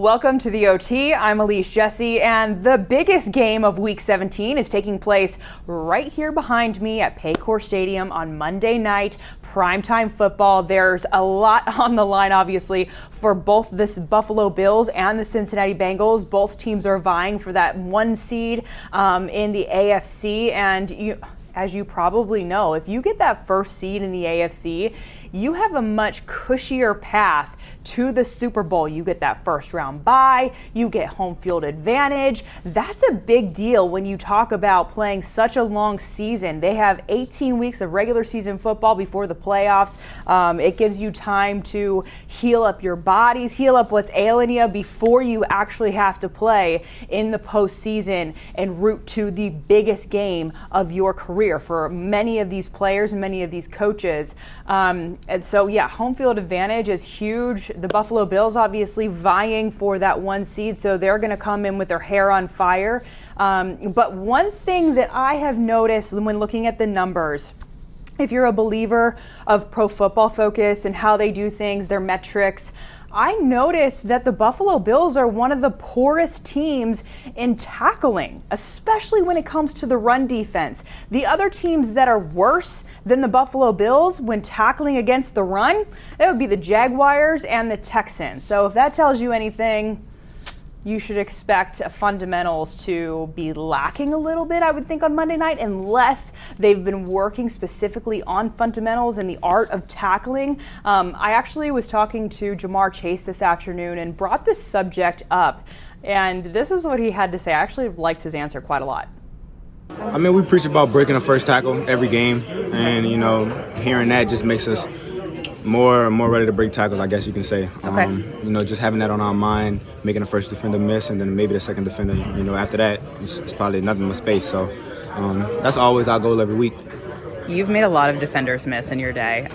Welcome to the OT. I'm Elise Jesse, and the biggest game of Week 17 is taking place right here behind me at Paycor Stadium on Monday night. Primetime football. There's a lot on the line, obviously, for both the Buffalo Bills and the Cincinnati Bengals. Both teams are vying for that one seed in the AFC, and as you probably know, if you get that first seed in the AFC, you have a much cushier path to the Super Bowl. You get that first round bye, you get home field advantage. That's a big deal when you talk about playing such a long season. They have 18 weeks of regular season football before the playoffs. It gives you time to heal up your bodies, heal up what's ailing you before you actually have to play in the postseason and root to the biggest game of your career for many of these players and many of these coaches. And so, home field advantage is huge. The Buffalo Bills obviously vying for that one seed, so they're going to come in with their hair on fire. But one thing that I have noticed when looking at the numbers, if you're a believer of Pro Football Focus and how they do things, their metrics, I noticed that the Buffalo Bills are one of the poorest teams in tackling, especially when it comes to the run defense. The other teams that are worse than the Buffalo Bills when tackling against the run, that would be the Jaguars and the Texans. So if that tells you anything, you should expect fundamentals to be lacking a little bit, I would think, on Monday night, unless they've been working specifically on fundamentals and the art of tackling. I actually was talking to Jamar Chase this afternoon and brought this subject up, and this is what he had to say. I actually liked his answer quite a lot. I mean, we preach about breaking the first tackle every game, and, hearing that just makes us more ready to break tackles, I guess you can say. Okay. Just having that on our mind, making the first defender miss, and then maybe the second defender, after that, it's probably nothing but space. So that's always our goal every week. You've made a lot of defenders miss in your day.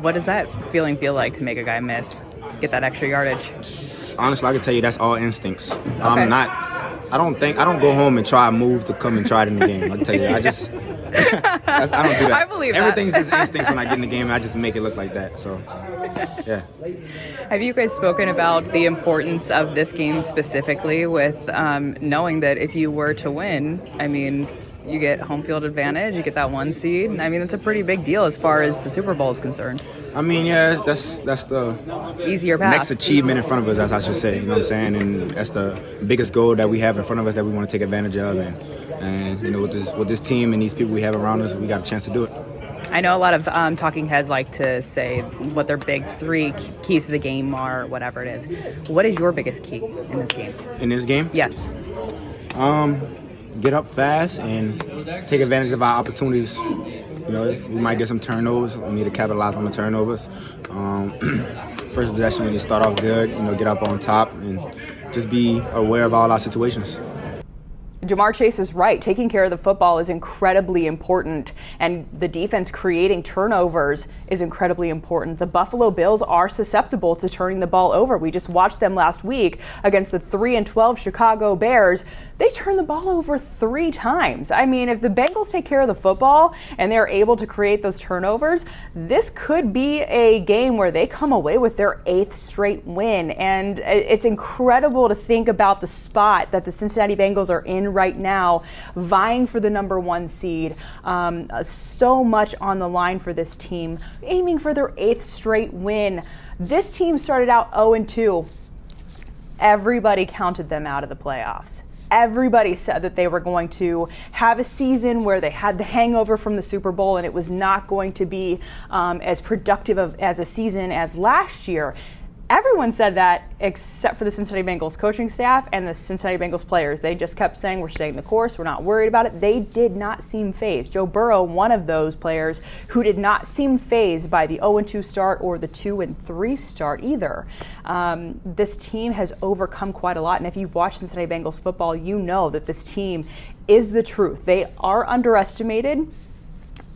What does that feeling feel like to make a guy miss, get that extra yardage? Honestly, I can tell you that's all instincts. Okay. I don't go home and try a move to come and try it in the game. I can tell you, I don't do that. I believe that. Everything's just instincts when I get in the game, and I just make it look like that. So, yeah. Have you guys spoken about the importance of this game specifically with knowing that if you were to win, you get home field advantage, you get that one seed. That's a pretty big deal as far as the Super Bowl is concerned. That's the easier path. Next achievement in front of us, as I should say. You know what I'm saying? And that's the biggest goal that we have in front of us that we want to take advantage of. And with this team and these people we have around us, we got a chance to do it. I know a lot of talking heads like to say what their big three keys to the game are, whatever it is. What is your biggest key in this game? In this game? Yes. Get up fast and take advantage of our opportunities. We might get some turnovers. We need to capitalize on the turnovers. First possession, we need to start off good, get up on top and just be aware of all our situations. Jamar Chase is right. Taking care of the football is incredibly important, and the defense creating turnovers is incredibly important. The Buffalo Bills are susceptible to turning the ball over. We just watched them last week against the 3-12 Chicago Bears. They turned the ball over 3 times. If the Bengals take care of the football and they're able to create those turnovers, this could be a game where they come away with their 8th straight win. And it's incredible to think about the spot that the Cincinnati Bengals are in right now, vying for the number 1 seed. So much on the line for this team, aiming for their 8th straight win. This team started out 0-2. Everybody counted them out of the playoffs. Everybody said that they were going to have a season where they had the hangover from the Super Bowl and it was not going to be as productive as a season as last year. Everyone said that except for the Cincinnati Bengals coaching staff and the Cincinnati Bengals players. They just kept saying, we're staying the course, we're not worried about it. They did not seem fazed. Joe Burrow, one of those players who did not seem fazed by the 0-2 start or the 2-3 start either. This team has overcome quite a lot, and if you've watched Cincinnati Bengals football, you know that this team is the truth. They are underestimated,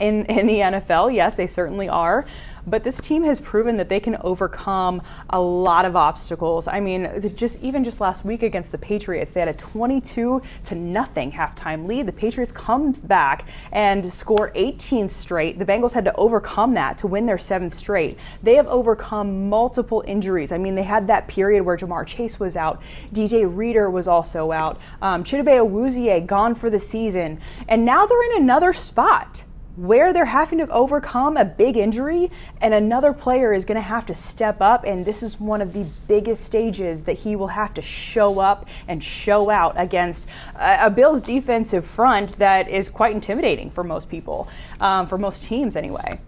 in the NFL. Yes, they certainly are. But this team has proven that they can overcome a lot of obstacles. I mean, just last week against the Patriots, they had a 22-0 halftime lead. The Patriots come back and score 18 straight. The Bengals had to overcome that to win their 7th straight. They have overcome multiple injuries. I mean, they had that period where Jamar Chase was out. DJ Reader was also out. Chidobe Awuzie gone for the season. And now they're in another spot where they're having to overcome a big injury, and another player is going to have to step up, and this is one of the biggest stages that he will have to show up and show out against a Bills defensive front that is quite intimidating for most people, for most teams anyway.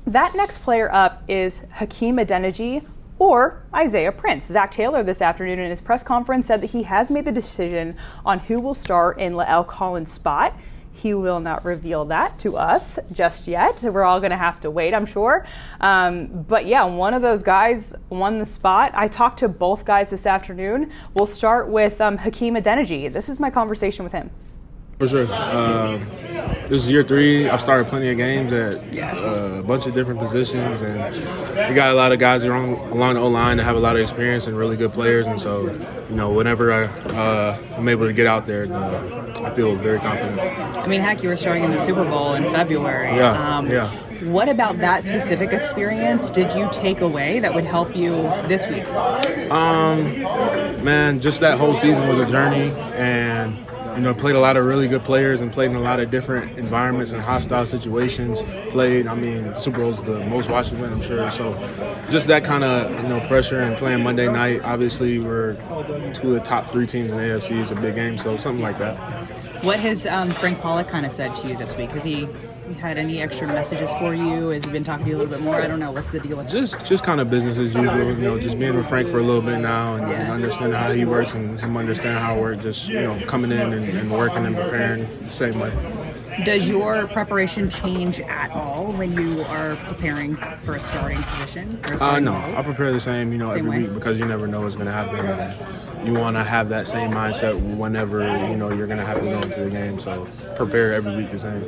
That next player up is Hakeem Adeniji or Isaiah Prince. Zach Taylor this afternoon in his press conference said that he has made the decision on who will start in La'el Collins' spot. He will not reveal that to us just yet. We're all going to have to wait, I'm sure. But yeah, one of those guys won the spot. I talked to both guys this afternoon. We'll start with Hakeem Adeniji. This is my conversation with him. For sure. This is year 3. I've started plenty of games at a bunch of different positions, and we got a lot of guys along the O-line that have a lot of experience and really good players. And so, whenever I'm able to get out there, I feel very confident. I mean, heck, you were starting in the Super Bowl in February. Yeah. What about that specific experience did you take away that would help you this week? Man, just that whole season was a journey, and played a lot of really good players and played in a lot of different environments and hostile situations. The Super Bowl's the most watched event, I'm sure. So just that kind of, pressure and playing Monday night. Obviously, we're 2 of the top 3 teams in the AFC. It's a big game, so something like that. What has Frank Pollack kind of said to you this week? Has he had any extra messages for you? Has he been talking to you a little bit more? I don't know. What's the deal with that? Just kind of business as usual. Just being with Frank for a little bit now and understanding how he works and him understanding how I work. Just, coming in and working and preparing the same way. Does your preparation change at all when you are preparing for a starting position? No, I prepare the same, every week because you never know what's going to happen. And you want to have that same mindset whenever, you're going to have to go into the game. So prepare every week the same.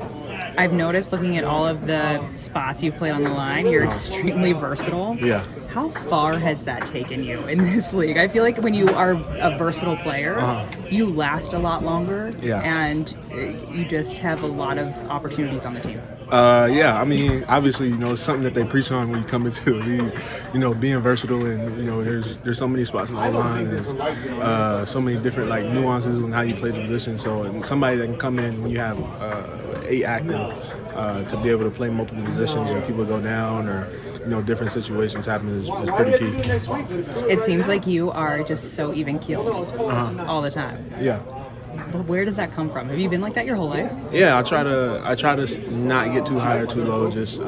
I've noticed looking at all of the spots you've played on the line, you're extremely versatile. Yeah. How far has that taken you in this league? I feel like when you are a versatile player, you last a lot longer, and you just have a lot of opportunities on the team. Obviously, it's something that they preach on when you come into the league, being versatile, and, there's so many spots in the line, there's so many different, nuances on how you play the position. So, and somebody that can come in when you have 8 active, to be able to play multiple positions when people go down or, different situations happen is pretty key. It seems like you are just so even-keeled all the time. Yeah. But where does that come from? Have you been like that your whole life? Yeah, I try to not get too high or too low. Just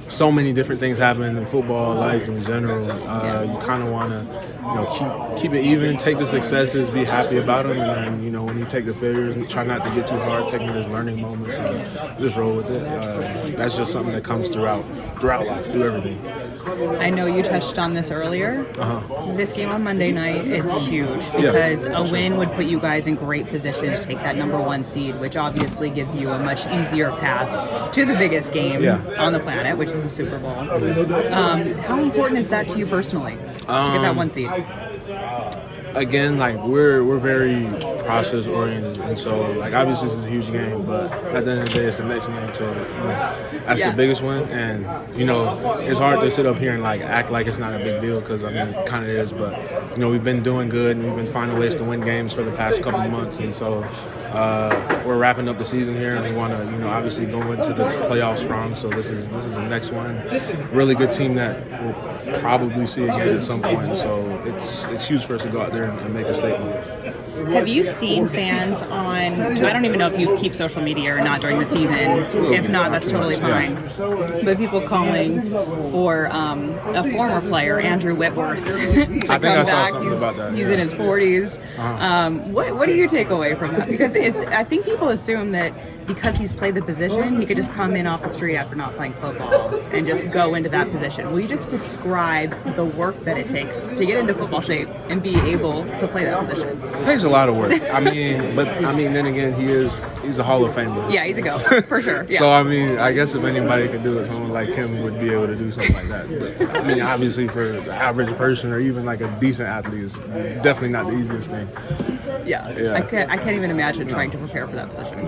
so many different things happen in football life in general. You kind of want to, keep it even, take the successes, be happy about them, and then, when you take the failures, try not to get too hard, take them as learning moments, and just roll with it. That's just something that comes throughout life, through everything. I know you touched on this earlier. This game on Monday night is huge because a win would put you guys in great position to take that number 1 seed, which obviously gives you a much easier path to the biggest game on the planet, which is the Super Bowl. How important is that to you personally to get that 1 seed? Again, we're very process oriented, and so obviously this is a huge game, but at the end of the day it's the next game, so that's the biggest win. And it's hard to sit up here and act like it's not a big deal, because it kind of is, but we've been doing good and we've been finding ways to win games for the past couple of months, and so we're wrapping up the season here, and we want to obviously go into the playoffs strong. So this is the next one. Really good team that we'll probably see again at some point. So it's huge for us to go out there and make a statement. Have you seen fans I don't even know if you keep social media or not during the season. If not, that's totally fine. But people calling for a former player, Andrew Whitworth, to I think come I saw back. something about that. He's in his 40s. What do you take away from that? Because I think people assume that because he's played the position, he could just come in off the street after not playing football and just go into that position. Will you just describe the work that it takes to get into football shape and be able to play that position? It takes a lot of work. I mean, then again, he's a Hall of Famer. Yeah, he's a go for sure. Yeah. So I mean, I guess if anybody could do it, someone like him would be able to do something like that. But I mean, obviously for the average person or even like a decent athlete, it's definitely not the easiest thing. Yeah. I can't even imagine trying to prepare for that position.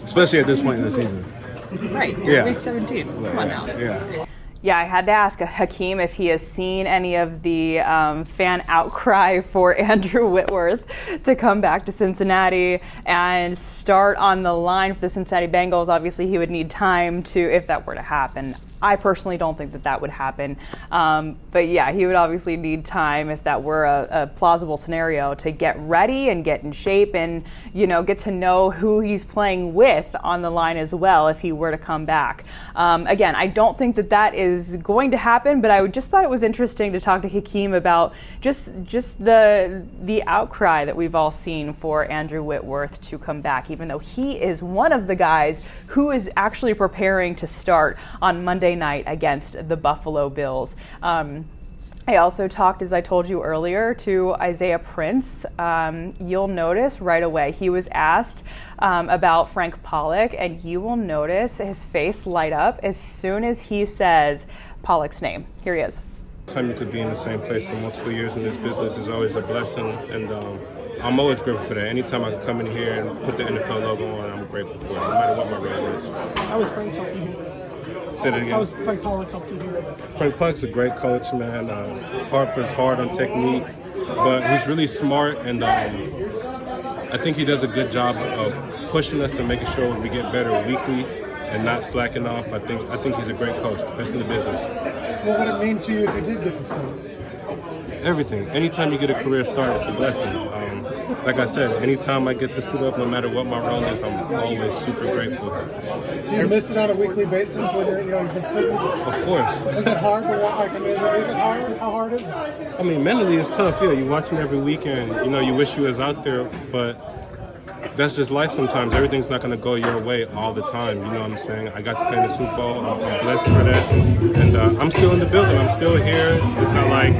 Especially at this point in the season. Right. Yeah. Week 17. Come on now. Yeah. Yeah, I had to ask Hakeem if he has seen any of the fan outcry for Andrew Whitworth to come back to Cincinnati and start on the line for the Cincinnati Bengals. Obviously, he would need time to, if that were to happen. I personally don't think that would happen. But yeah, he would obviously need time if that were a plausible scenario to get ready and get in shape and, get to know who he's playing with on the line as well if he were to come back. Again, I don't think that is going to happen, but I just thought it was interesting to talk to Hakeem about just the outcry that we've all seen for Andrew Whitworth to come back, even though he is one of the guys who is actually preparing to start on Monday night against the Buffalo Bills. I also talked, as I told you earlier, to Isaiah Prince. You'll notice right away he was asked about Frank Pollock, and you will notice his face light up as soon as he says Pollock's name. Here he is. Time you could be in the same place for multiple years in this business is always a blessing, and I'm always grateful for that. Anytime I can come in here and put the NFL logo on, I'm grateful for it, no matter what my role is. How was Frank helping you? Say that again. How was Frank Pollock helped you here? Frank Pollock's a great coach, man. Hartford's hard on technique, but he's really smart, and I think he does a good job of pushing us and making sure we get better weekly and not slacking off. I think he's a great coach, best in the business. What would it mean to you if you did get the start? Everything. Anytime you get a career start, it's a blessing. Like I said, anytime I get to suit up, no matter what my role is, I'm always super grateful. Do you miss it on a weekly basis when you've been sitting? Of course. Is it hard? Is it hard? How hard is it? I mean, mentally it's tough. Yeah, you're watching every weekend. You wish you was out there, but that's just life sometimes. Everything's not going to go your way all the time. You know what I'm saying? I got to play in the Super Bowl. I'm blessed for that. And I'm still in the building. I'm still here. It's not like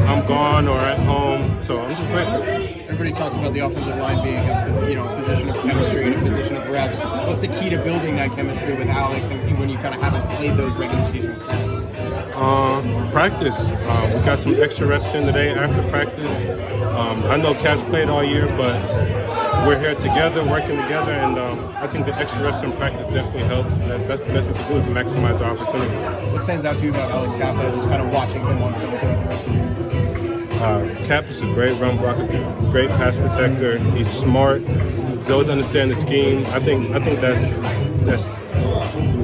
I'm gone or at home. So I'm just grateful. Everybody talks about the offensive line being a position of chemistry and a position of reps. What's the key to building that chemistry with Alex and when you kind of haven't played those regular season snaps? Practice. We got some extra reps in today after practice. I know Cap's played all year, but we're here together, working together, and I think the extra reps in practice definitely helps. That's the best we can do is maximize our opportunity. What stands out to you about Alex Cappa, just kind of watching him on film throughout the rest of the year? Cap is a great run blocker, great pass protector. He's smart. He always understand the scheme. I think that's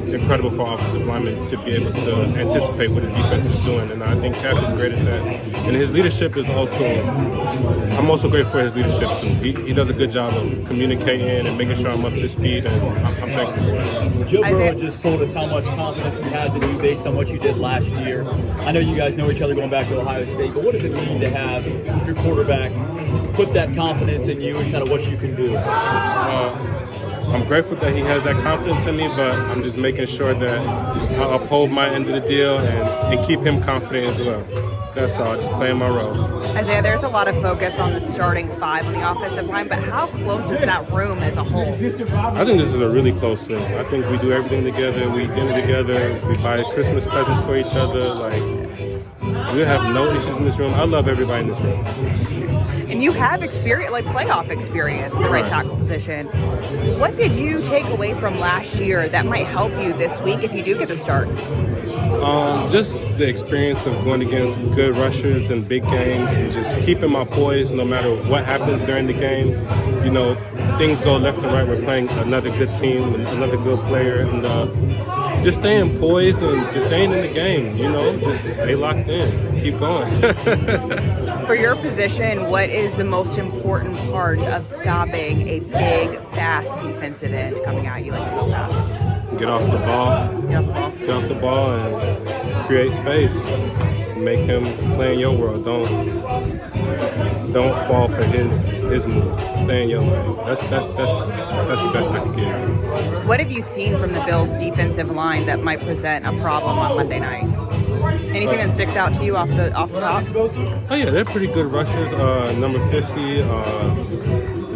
incredible for offensive linemen to be able to anticipate what the defense is doing, and I think Cap is great at that. And his leadership is also, I'm also grateful for his leadership too. He does a good job of communicating and making sure I'm up to speed, and I'm thankful for it. Joe Burrow just told us how much confidence he has in you based on what you did last year. I know you guys know each other going back to Ohio State, but what does it mean to have your quarterback put that confidence in you and kind of what you can do? I'm grateful that he has that confidence in me, but I'm just making sure that I uphold my end of the deal and keep him confident as well. That's all, just playing my role. Isaiah, there's a lot of focus on the starting five on the offensive line, but how close is that room as a whole? I think this is a really close room. I think we do everything together. We eat dinner together. We buy Christmas presents for each other. We have no issues in this room. I love everybody in this room. And you have experience, like playoff experience in the right tackle position. What did you take away from last year that might help you this week if you do get the start? Just the experience of going against good rushers in big games and just keeping my poise no matter what happens during the game. Things go left and right. We're playing another good team, another good player, and just staying poised and just staying in the game, just stay locked in, keep going. For your position, what is the most important part of stopping a big, fast defensive end coming at you like this? Get off the ball and create space. Make him play in your world. Don't fall for his moves. Stay in your lane. That's the best I can give. What have you seen from the Bills' defensive line that might present a problem on Monday night Anything that sticks out to you off the top? Oh yeah, they're pretty good rushers. Number 50,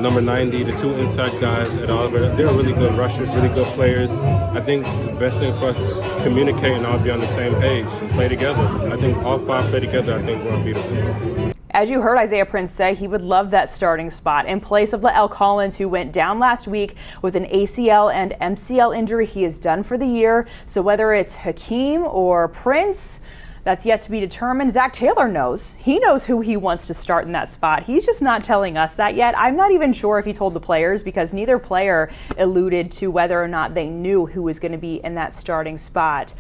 number 90, the two inside guys at Oliver. They're really good rushers, really good players. I think the best thing for us is communicate and all be on the same page and play together. I think all 5 play together. I think we're unbeatable. As you heard Isaiah Prince say, he would love that starting spot in place of Lael Collins, who went down last week with an ACL and MCL injury. He is done for the year. So whether it's Hakeem or Prince, that's yet to be determined. Zach Taylor knows. He knows who he wants to start in that spot. He's just not telling us that yet. I'm not even sure if he told the players, because neither player alluded to whether or not they knew who was going to be in that starting spot.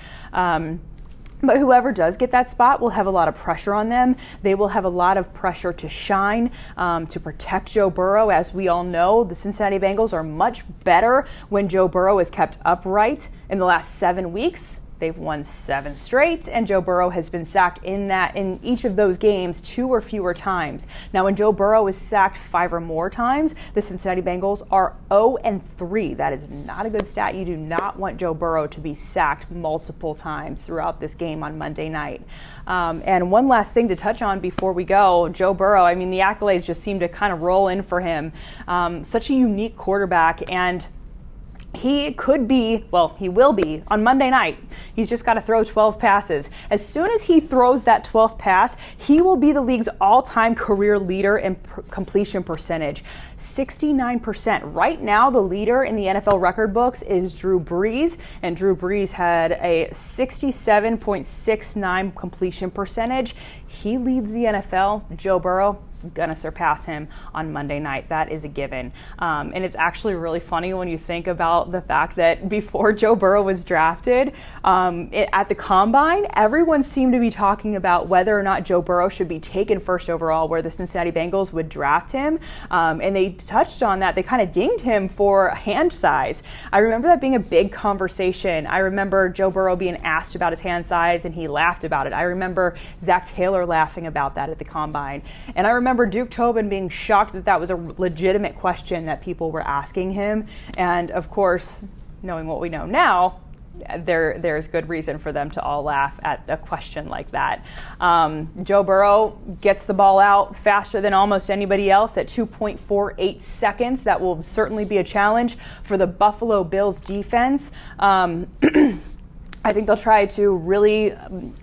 But whoever does get that spot will have a lot of pressure on them. They will have a lot of pressure to shine, to protect Joe Burrow. As we all know, the Cincinnati Bengals are much better when Joe Burrow is kept upright. In the last 7 weeks, they've won 7 straight, and Joe Burrow has been sacked in each of those games 2 or fewer times. Now, when Joe Burrow is sacked 5 or more times, the Cincinnati Bengals are 0-3. That is not a good stat. You do not want Joe Burrow to be sacked multiple times throughout this game on Monday night. And one last thing to touch on before we go, Joe Burrow, I mean, the accolades just seem to kind of roll in for him. Such a unique quarterback, and he could be, well, he will be on Monday night. He's just got to throw 12 passes. As soon as he throws that 12th pass, he will be the league's all-time career leader in completion percentage, 69%. Right now, the leader in the NFL record books is Drew Brees, and Drew Brees had a 67.69 completion percentage. He leads the NFL. Joe Burrow gonna surpass him on Monday night. That is a given. And it's actually really funny when you think about the fact that before Joe Burrow was drafted, at the Combine, everyone seemed to be talking about whether or not Joe Burrow should be taken first overall, where the Cincinnati Bengals would draft him. And they touched on that. They kind of dinged him for hand size. I remember that being a big conversation. I remember Joe Burrow being asked about his hand size, and he laughed about it. I remember Zach Taylor laughing about that at the Combine. And I remember Duke Tobin being shocked that that was a legitimate question that people were asking him. And of course, knowing what we know now, there's good reason for them to all laugh at a question like that. Joe Burrow gets the ball out faster than almost anybody else at 2.48 seconds. That will certainly be a challenge for the Buffalo Bills defense. I think they'll try to really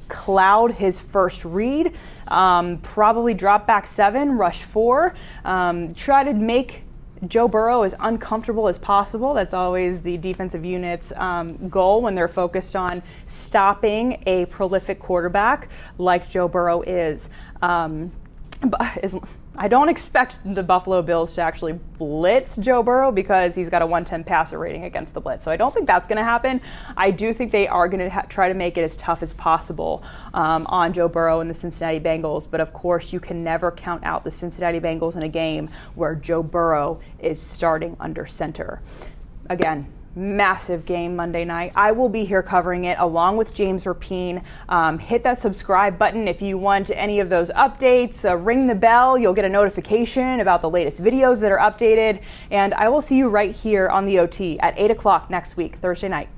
cloud his first read, probably drop back 7, rush 4, try to make Joe Burrow as uncomfortable as possible. That's always the defensive unit's goal when they're focused on stopping a prolific quarterback like Joe Burrow is. I don't expect the Buffalo Bills to actually blitz Joe Burrow, because he's got a 110 passer rating against the blitz. So I don't think that's going to happen. I do think they are going to try to make it as tough as possible on Joe Burrow and the Cincinnati Bengals. But of course, you can never count out the Cincinnati Bengals in a game where Joe Burrow is starting under center. Again, massive game Monday night. I will be here covering it along with James Rapine. Hit that subscribe button if you want any of those updates. Ring the bell. You'll get a notification about the latest videos that are updated. And I will see you right here on the OT at 8 o'clock next week, Thursday night.